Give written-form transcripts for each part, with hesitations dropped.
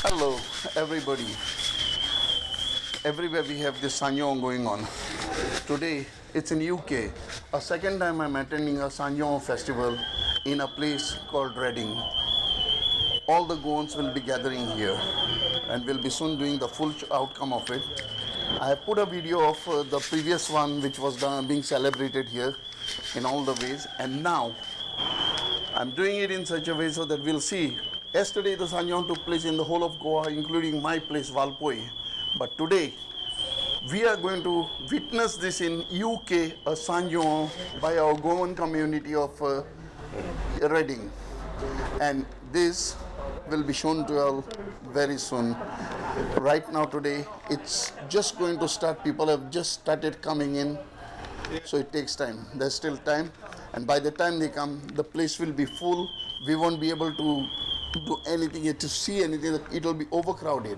Hello, everybody. Everywhere we have this Sanyong going on. Today, it's in UK. A second time I'm attending a Sanyong festival in a place called Reading. All the Goans will be gathering here and we'll be soon doing the full outcome of it. I have put a video of the previous one which was being celebrated here in all the ways, and now I'm doing it in such a way so that we'll see. Yesterday the Sanyong took place in the whole of Goa, including my place Valpoi, but today we are going to witness this in UK, a Sanyong by our Goan community of Reading, and this will be shown to all very soon. Right now today it's just going to start. People have just started coming in, so it takes time. There's still time, and by the time they come the place will be full. We won't be able to do anything, to see anything. It will be overcrowded.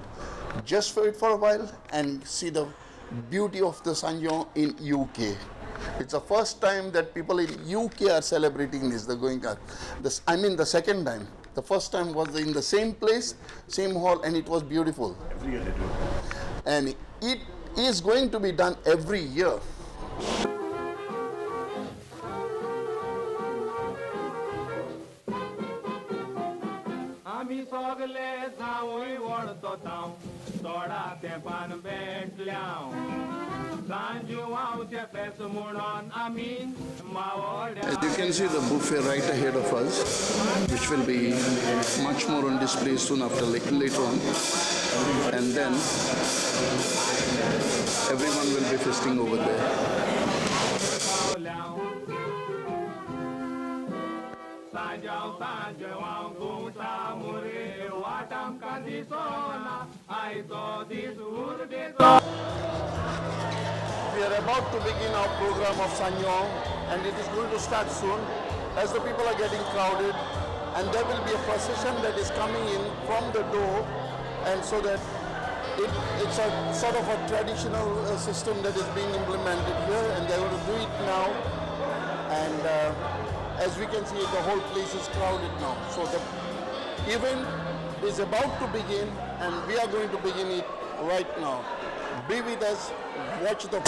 Just wait for a while and see the beauty of the Sanyong in UK. It's the first time that people in UK are celebrating this, the going on. The second time. The first time was in the same place, same hall, and it was beautiful. Every year they do. And it is going to be done every year. आम्ही सगळे जावई वळतो ताव soda तेंपान भेटल्याव सांजुवावचे face म्हणून आम्ही मावड्या. As you can see the buffet right ahead of us, which will be much more on display soon after, later on. And then everyone will be feasting over there. We are about to begin our program of Sanyong, and it is going to start soon as the people are getting crowded, and there will be a procession that is coming in from the door, and so that it's a sort of a traditional system that is being implemented here, and they're going to do it now. And as we can see, the whole place is crowded now. So the event is about to begin, and we are going to begin it right now. Be with us, watch the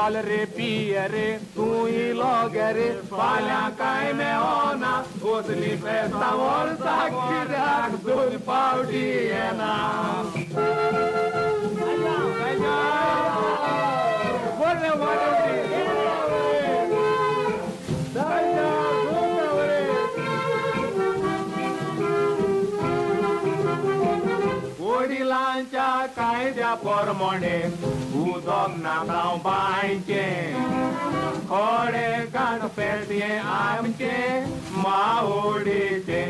चल रे पिय रे तूही लगे रे फाल्यां काय मेळना कसली फेस्तां वर्सां कित्याक दोन पावटी येना बरे वडिलांच्या कायद्या प्रमाणे उदक नाका बांयचे खडे गणपती आमचे मावडीचे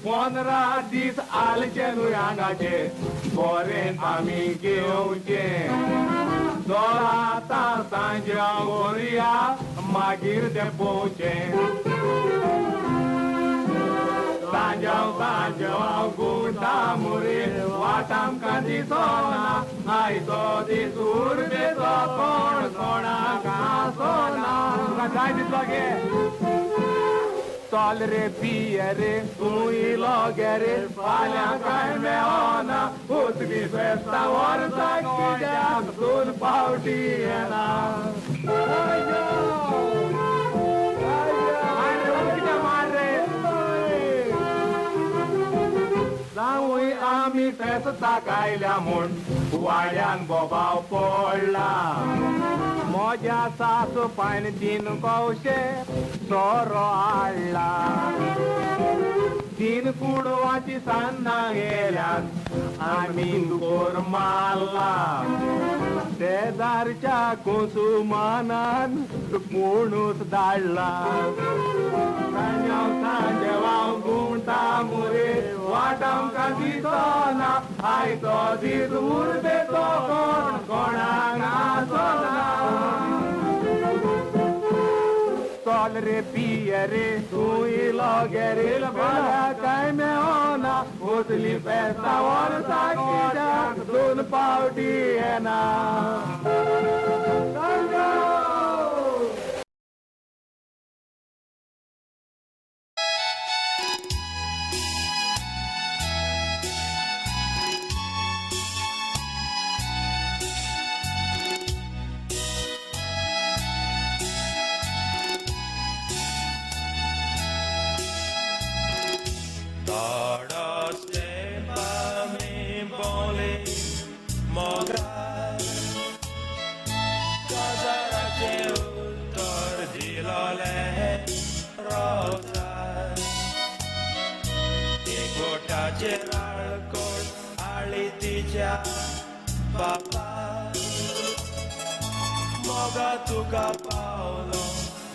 15 दीस आलचे नुयांगाचे बरें आमी घेवचे 16 तासांच्या वरया मागीर देंपोवचे सांजाव गुंडा मुरे वाटामकां दिसोना आयचो दीस उर्बेचो कोण कोणाक आसोना तुका जाय दिसलो गे चल रे पिय रे तूंय लगे रे फाल्यां काय मेळना उसली फेस्तां वर्सां कित्याक दोन पावटी येना जावूय आमी फेस्तां कायल्या म्हूण वाड्यान बोबाव पडला म्हज्या सासूपायन 3 कवशे सोरो हाडला 3 कुडवाची सान्नां गेल्यात आमी दुकोर मारला शेजारच्या कुसुमानान कोणूच धाडला सांजेवाव गुंटा मुरे वाटामकां दिसोना आयचो दीस उर्बेचो कोण कोणाक आसोना चल रे पिय रे तूंय लगे रे फाल्यां काय मेळना उसली फेस्तां वर्सां कित्याक दोन पावटी येना Moga tuka Paulo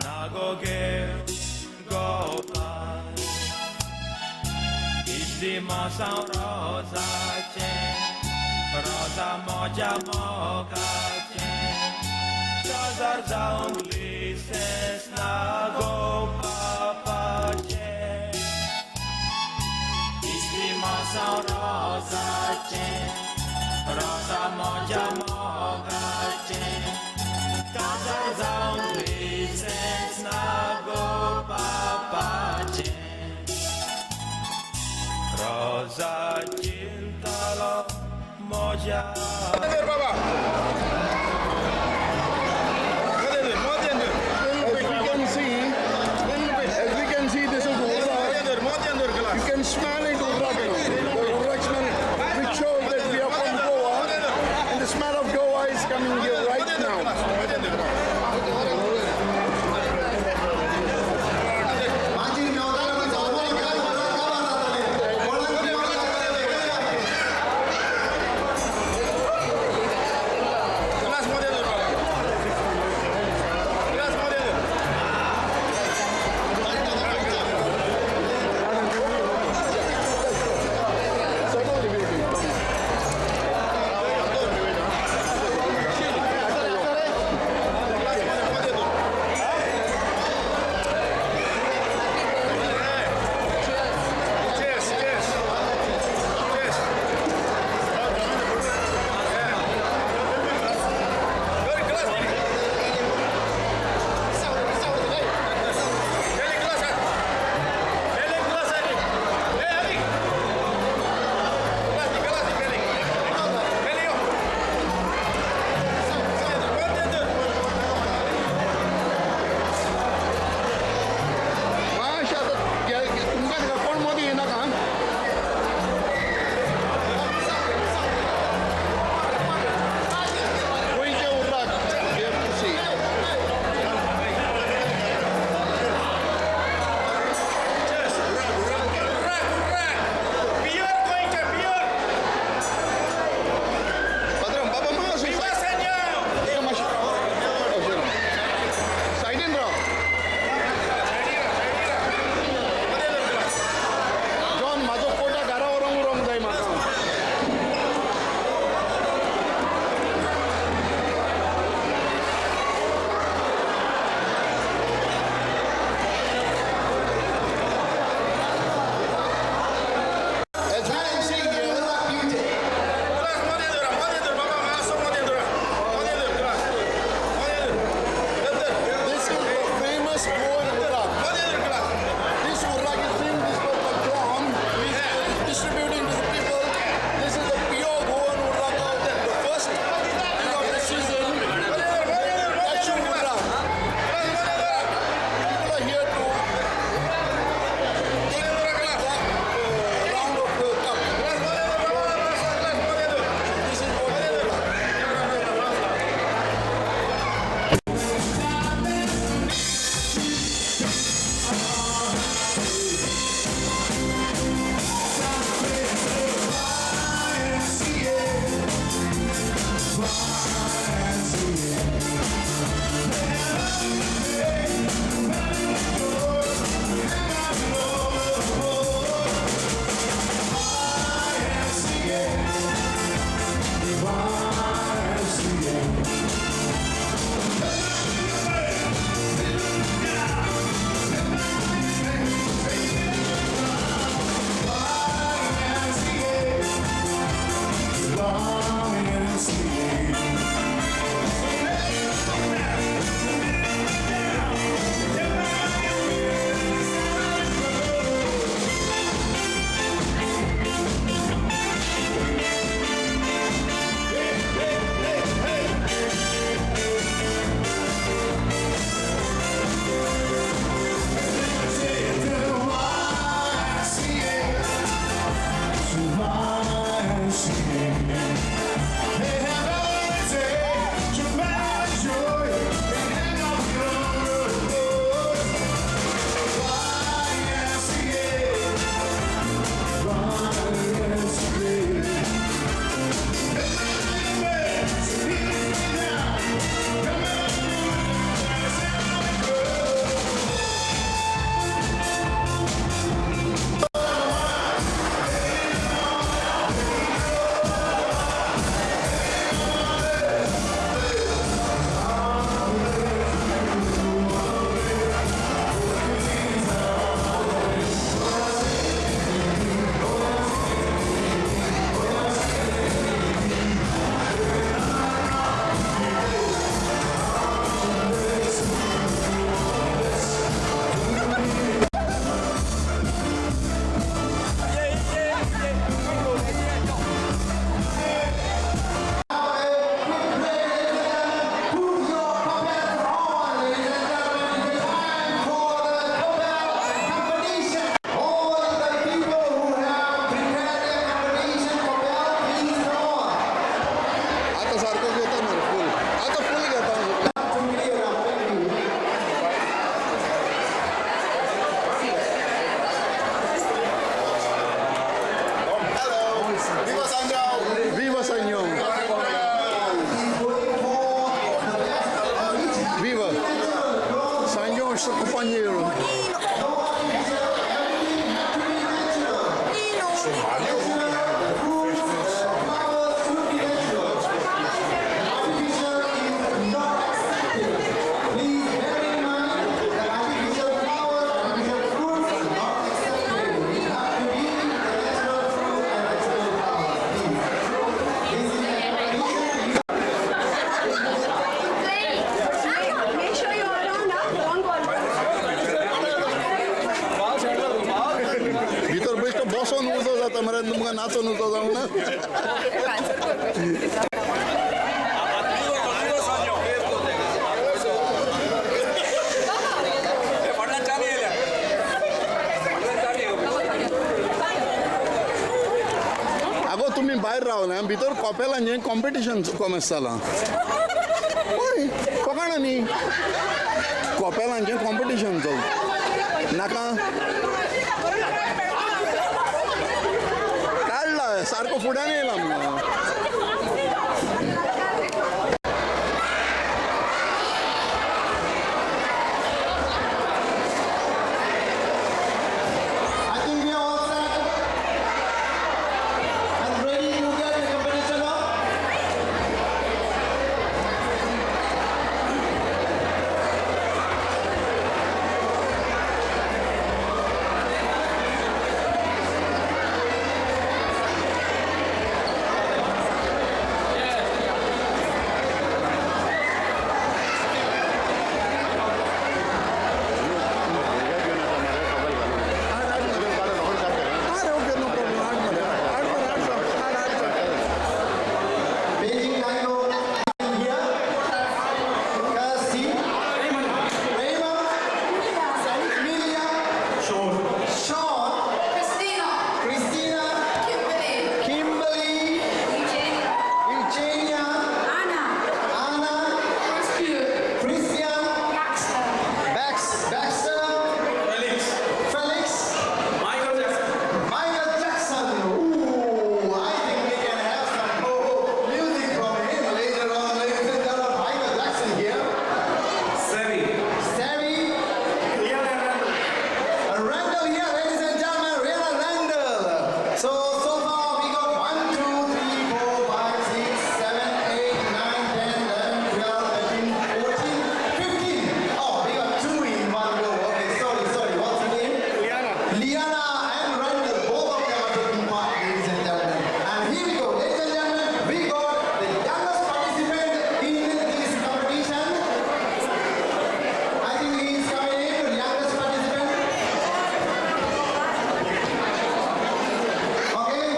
nagogeł gopa Jeśli mocą roza cię Roza moja moga cię Czazar za ulises nago papa cię Jeśli mocą roza cię Rosa moja moga cię Kazar za ulicę nago papacie Rosa cintalo moja As we can see, this is Urrak. You can smell it, Urrak. Urrak smell it, which shows that we are from Goa, and the smell of Goa is coming here right now. आता सारखं घेतात ना full आता full घेतात Viva Sanyo! Viva! Sanyo é seu companheiro. Make sure you are on one ball. भितर best बसोन उजो जाता मरे तुमका नाचोन उजो जाऊ ना आगो तुम्ही बाहेर रावले भितर कॉपेलांचे कॉम्पिटिशन कोमेसाला कोकाणा न्ही कॉपेलांचे कॉम्पिटिशन चल नाका काढला सारखं फुड्याने येला मग I think we are all set and ready to get the competition up. Beijing Tango here. Kasi, Raymond, Emilia, Sean, Christina, Kimberly, Eugenia, Anna, Christian, Baxter, Felix, Michael Jackson. Ooh, I think we can have some music from him later on. Ladies and gentlemen, Michael Jackson here. Savvy. Randall here, ladies and gentlemen, Rihanna Randall. So far we got 1, 2, 3, 4, 5, 6, 7, 8, 9, 10, 11, 12, 13, 14, 15. Oh, we got 2 in one go. Okay, sorry. What's her name? Liana and Randall, both of them are taking part, ladies and gentlemen. And here we go, ladies and gentlemen, we got the youngest participant in this competition. I think he is coming in, the youngest participant. Okay.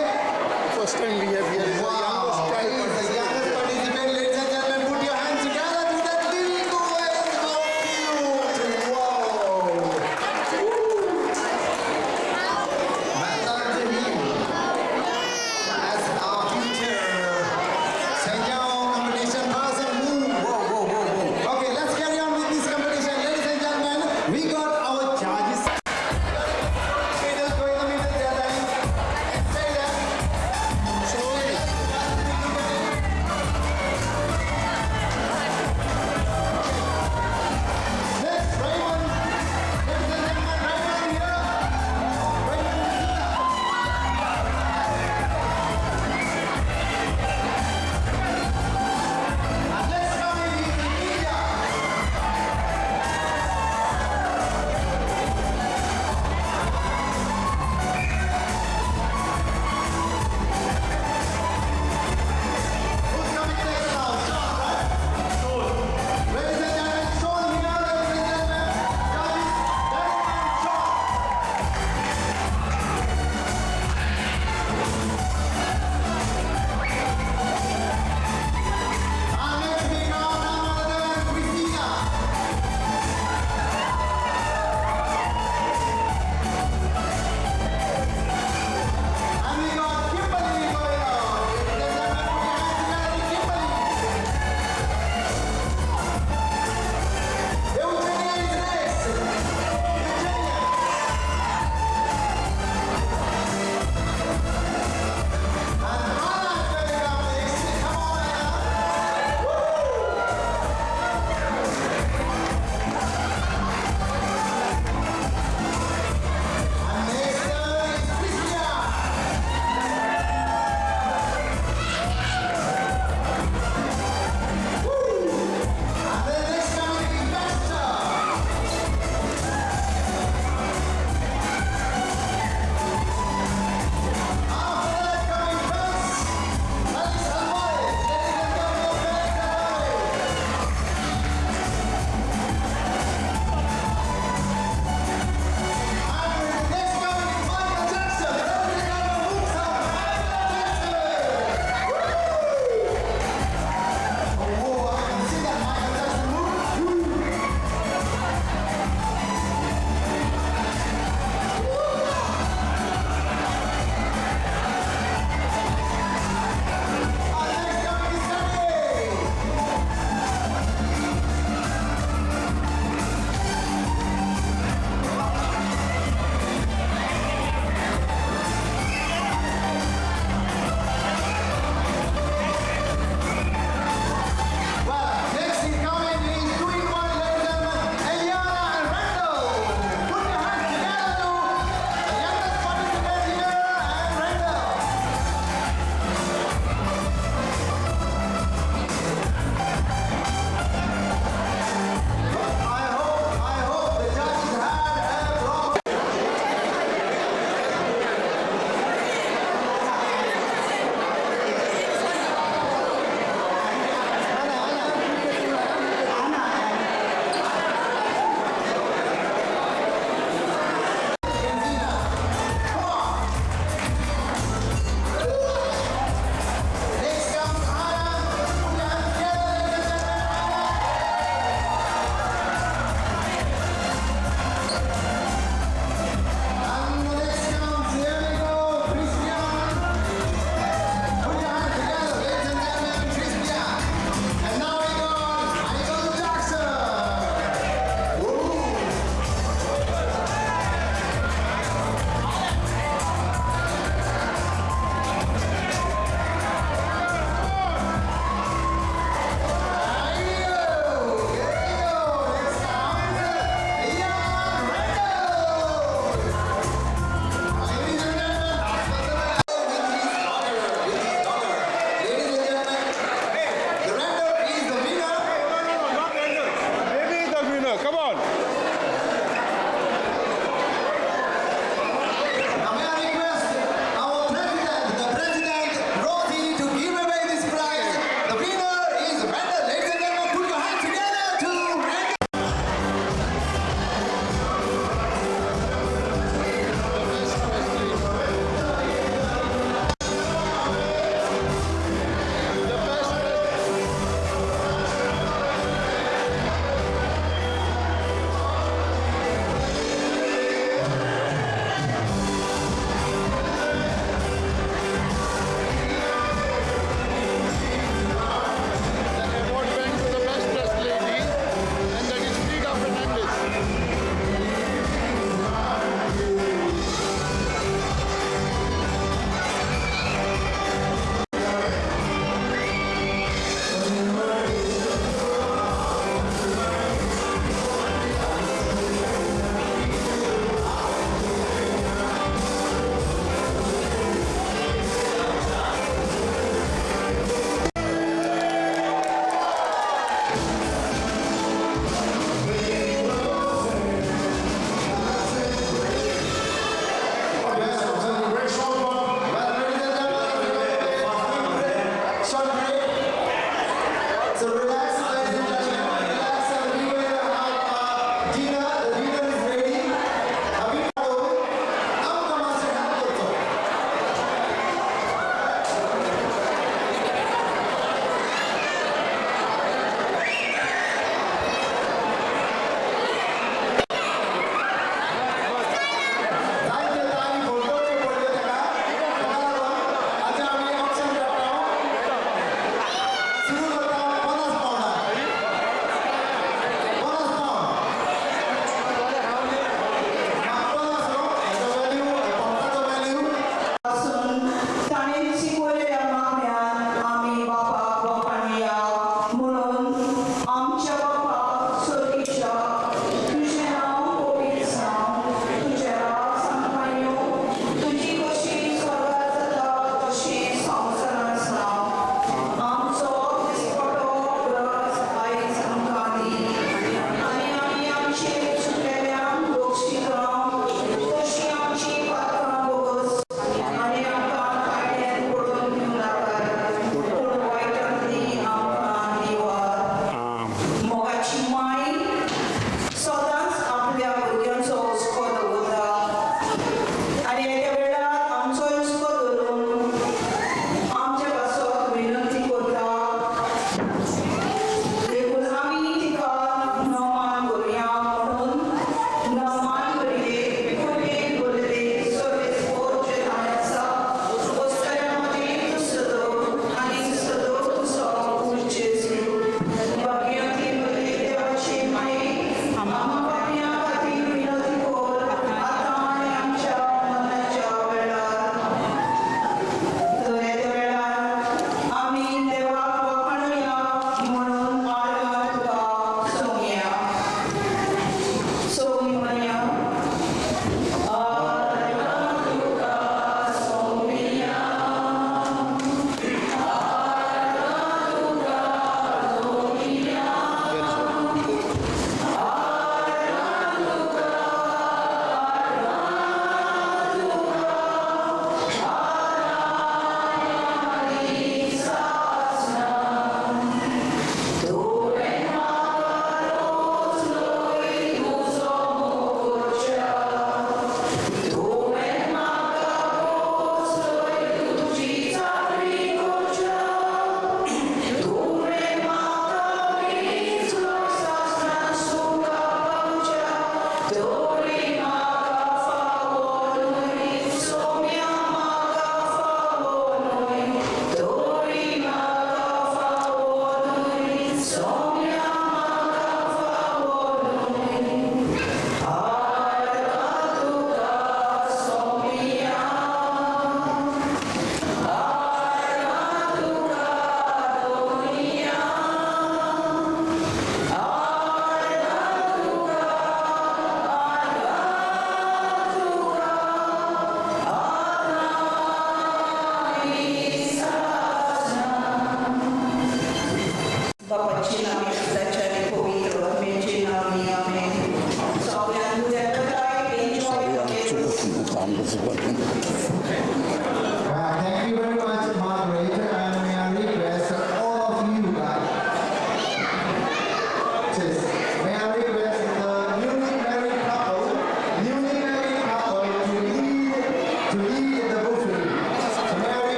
First time we have here is the youngest Wow, child he is the youngest participant, ladies and gentlemen. Put your hands together to that Diego and Compute. Wow. Well done to him. As he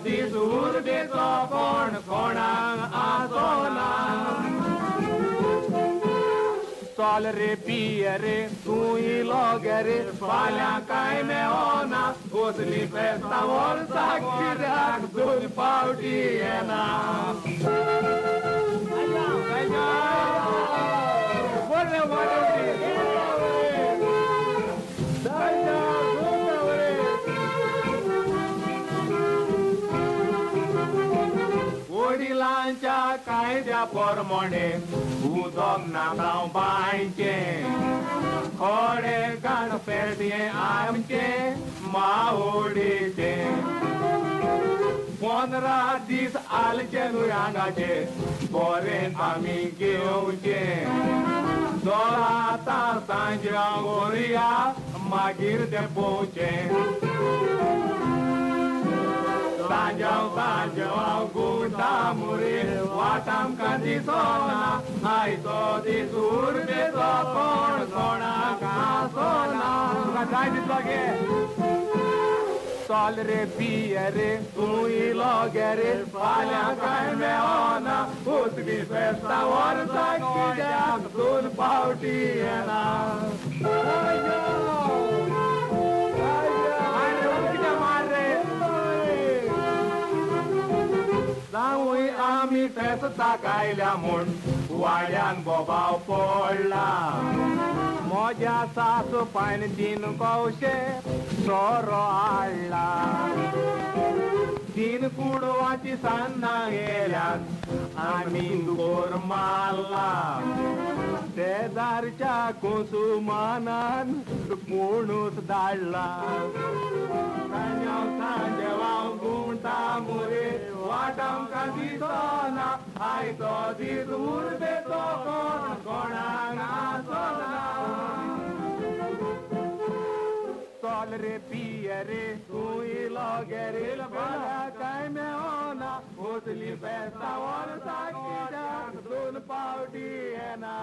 दीस उर्बेचो कोण कोणाक आसोना चल रे पिये रे तूं इलो गे रे फाल्यां कांय मेळना कसली फेस्तां वर्सां कित्याक दोन पावटी येना वडिलांच्या कायद्या पोरमोणे उदक नाकाव बांयचे खोडे गाण फेरये आमचे मावडीचे 15 दीस आलचे नुयांगाचे बरें आमी घेवचे दोळा सांजरा वोरया मागीर ते पोवचे सांजव गुंता मुरे वाटामकां दिसोना आयचो दीस उर्बेचो कोण कोणाक आसोना तुका जाय दिसलो गे चल रे पिये रे तूं इलो गे रे फाल्यां कांय मेळना उसली फेस्तां वर्सां कित्याक दोन पावटी येना जावूय आमी फेस्तां कायल्या म्हूण वाड्यान बोबाव पडला म्हज्या सासू पायन दिन कौशे सोरो हाडला 3 कुडवाची सान्नां गेल्यात आमी दोर मारला शेजारच्या कुसुमानान कोणूच धाडला सांजेवाव गुंता मुरे वाटामकां दिसोना आयचो दीस उर्बेचो कोण कोणाक आसोना चल रे पिये रे तूं इलो गे रे फाल्यां कांय मेळना उसली फेस्तां वर्सां कित्याक दोन पावटी येना